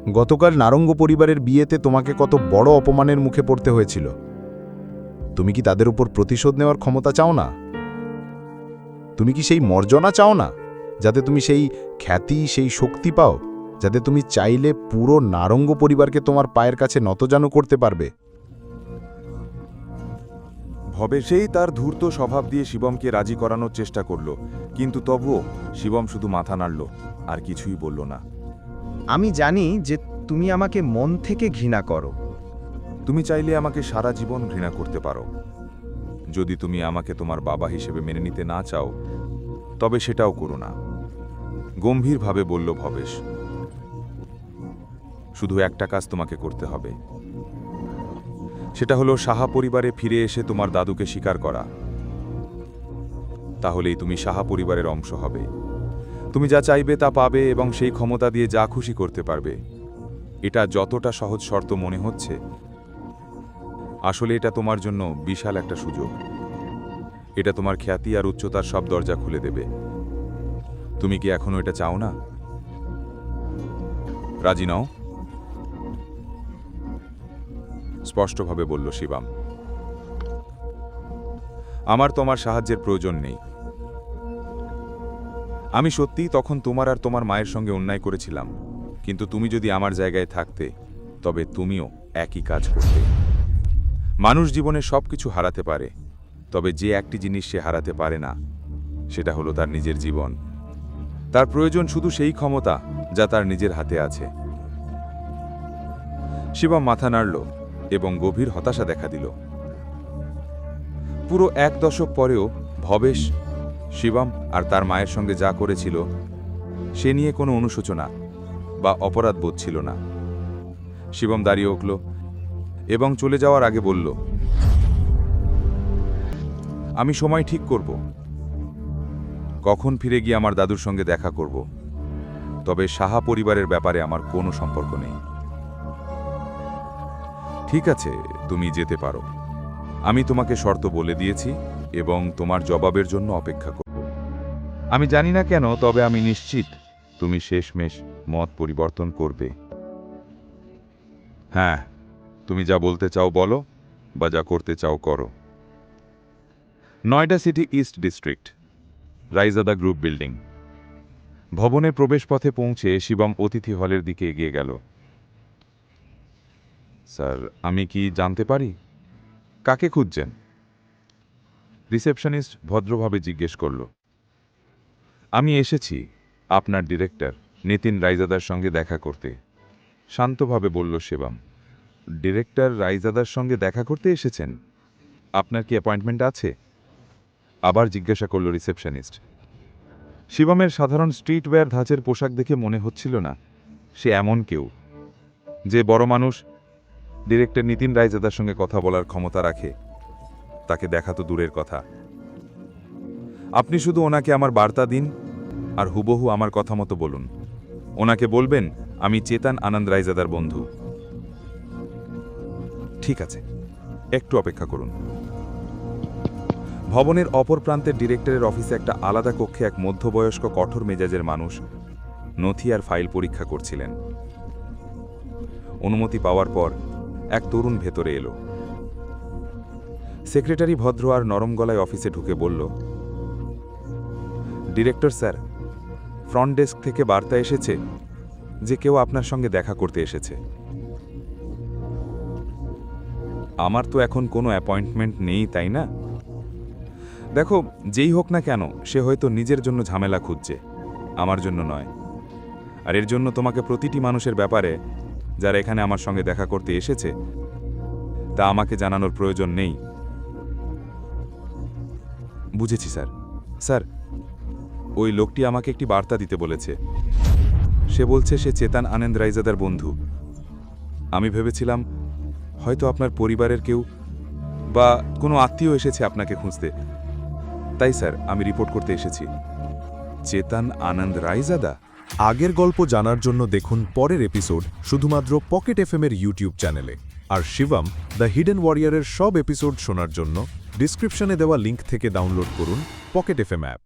গতকাল নারঙ্গ পরিবারের বিয়েতে তোমাকে কত বড় অপমানের মুখে পড়তে হয়েছিল। তুমি কি তাদের উপর প্রতিশোধ নেওয়ার ক্ষমতা চাও না? তুমি কি সেই মর্যাদা চাও না, যাতে তুমি সেই খ্যাতি, সেই শক্তি পাও, যাতে তুমি চাইলে পুরো নারঙ্গ পরিবারকে তোমার পায়ের কাছে নতজানু করতে পারবে? ভবেশেই তার ধূর্ত স্বভাব দিয়ে শিবমকে রাজি করানোর চেষ্টা করল, কিন্তু তবুও শিবম শুধু মাথা নাড়ল, আর কিছুই বলল না। আমি জানি যে তুমি আমাকে মন থেকে ঘৃণা করো। তুমি চাইলে আমাকে সারা জীবন ঘৃণা করতে পারো। যদি তুমি আমাকে তোমার বাবা হিসেবে মেনে নিতে না চাও, তবে সেটাও করো না, গম্ভীরভাবে বলল ভবেশ। শুধু একটা কাজ তোমাকে করতে হবে, সেটা হলো সাহা পরিবারে ফিরে এসে তোমার দাদুকে স্বীকার করা। তাহলেই তুমি সাহা পরিবারের অংশ হবে। তুমি যা চাইবে তা পাবে এবং সেই ক্ষমতা দিয়ে যা খুশি করতে পারবে। এটা যতটা সহজ শর্ত মনে হচ্ছে, আসলে এটা তোমার জন্য বিশাল একটা সুযোগ। এটা তোমার খ্যাতি আর উচ্চতার সব দরজা খুলে দেবে। তুমি কি এখনো এটা চাও না? রাজি নও? স্পষ্টভাবে বলল শিবম। আমার তোমার সাহায্যের প্রয়োজন নেই। আমি সত্যিই তখন তোমার আর তোমার মায়ের সঙ্গে অন্যায় করেছিলাম, কিন্তু তুমি যদি আমার জায়গায় থাকতে, তবে তুমিও একই কাজ করতে। মানুষ জীবনে সবকিছু হারাতে পারে, তবে যে একটি জিনিস সে হারাতে পারে না, সেটা হলো তার নিজের জীবন। তার প্রয়োজন শুধু সেই ক্ষমতা যা তার নিজের হাতে আছে। শিবম মাথা নাড়ল এবং গভীর হতাশা দেখা দিল। পুরো 1 দশক পরেও ভবেশ শিবম আর তার মায়ের সঙ্গে যা করেছিল, সে নিয়ে কোনো অনুশোচনা বা অপরাধ বোধ ছিল না। শিবম দাঁড়িয়ে উঠল এবং চলে যাওয়ার আগে বলল, আমি সময় ঠিক করব, কখন ফিরে গিয়ে আমার দাদুর সঙ্গে দেখা করব। তবে সাহা পরিবারের ব্যাপারে আমার কোনো সম্পর্ক নেই। ঠিক আছে, তুমি যেতে পারো। আমি তোমাকে শর্ত বলে দিয়েছি এবং তোমার জবাবের জন্য অপেক্ষা করব। আমি জানি না কেন, তবে আমি নিশ্চিত তুমি শেষমেশ মত পরিবর্তন করবে। হ্যাঁ, তুমি যা বলতে চাও বলো, বা যা করতে চাও করো। Noida city east district, Raizada group building. ভবনের প্রবেশপথে পৌঁছে শিবম অতিথি হলের দিকে এগিয়ে গেল। স্যার, আমি কি জানতে পারি কাকে খুঁজছেন? রিসেপশনিস্ট ভদ্রভাবে জিজ্ঞেস করল। আমি এসেছি আপনার ডিরেক্টর নিতিন রাইজাদার সঙ্গে দেখা করতে, শান্তভাবে বলল শিবম। ডিরেক্টর রাইজাদার সঙ্গে দেখা করতে এসেছেন? আপনার কি অ্যাপয়েন্টমেন্ট আছে? আবার জিজ্ঞাসা করল রিসেপশনিস্ট। শিবমের সাধারণ স্ট্রিটওয়্যার ধাঁচের পোশাক দেখে মনে হচ্ছিল না সে এমন কেউ যে বড় মানুষ ডিরেক্টর নিতিন রাইজাদার সঙ্গে কথা বলার ক্ষমতা রাখে। তাকে দেখা তো দূরের কথা। আপনি শুধু ওনাকে আমার বার্তা দিন আর হুবহু আমার কথা মতো বলুন। ওনাকে বলবেন আমি চেতন আনন্দ রাইজাদার বন্ধু। ঠিক আছে, একটু অপেক্ষা করুন। ভবনের অপর প্রান্তের ডিরেক্টরের অফিসে একটা আলাদা কক্ষে এক মধ্যবয়স্ক কঠোর মেজাজের মানুষ নথি আর ফাইল পরীক্ষা করছিলেন। অনুমতি পাওয়ার পর এক তরুণ ভেতরে এলো। সেক্রেটারি ভদ্র আর নরম গলায় অফিসে ঢুকে বলল, ডিরেক্টর স্যার, ফ্রন্ট ডেস্ক থেকে বার্তা এসেছে যে কেউ আপনার সঙ্গে দেখা করতে এসেছে। আমার তো এখন কোনো অ্যাপয়েন্টমেন্ট নেই, তাই না? দেখো, যেই হোক না কেন, সে হয়তো নিজের জন্য ঝামেলা খুঁজছে, আমার জন্য নয়। আর এর জন্য তোমাকে প্রতিটি মানুষের ব্যাপারে যারা এখানে আমার সঙ্গে দেখা করতে এসেছে তা আমাকে জানানোর প্রয়োজন নেই। বুঝেছি স্যার। স্যার, ওই লোকটি আমাকে একটি বার্তা দিতে বলেছে। সে বলছে সে চেতন আনন্দ রাইজাদার বন্ধু। আমি ভেবেছিলাম হয়তো আপনার পরিবারের কেউ বা কোনো আত্মীয় এসেছে আপনাকে খুঁজতে। তাই স্যার, আমি রিপোর্ট করতে এসেছি। চেতন আনন্দ রাইজাদা? আগের গল্প জানার জন্য দেখুন পরের এপিসোড শুধুমাত্র পকেট এফএম-এর ইউটিউব চ্যানেলে। আর শিবম দ্য হিডেন ওয়ারিয়রের সব এপিসোড শোনার জন্য ডিসক্রিপশনে দেওয়া লিঙ্ক থেকে ডাউনলোড করুন পকেট এফএম অ্যাপ।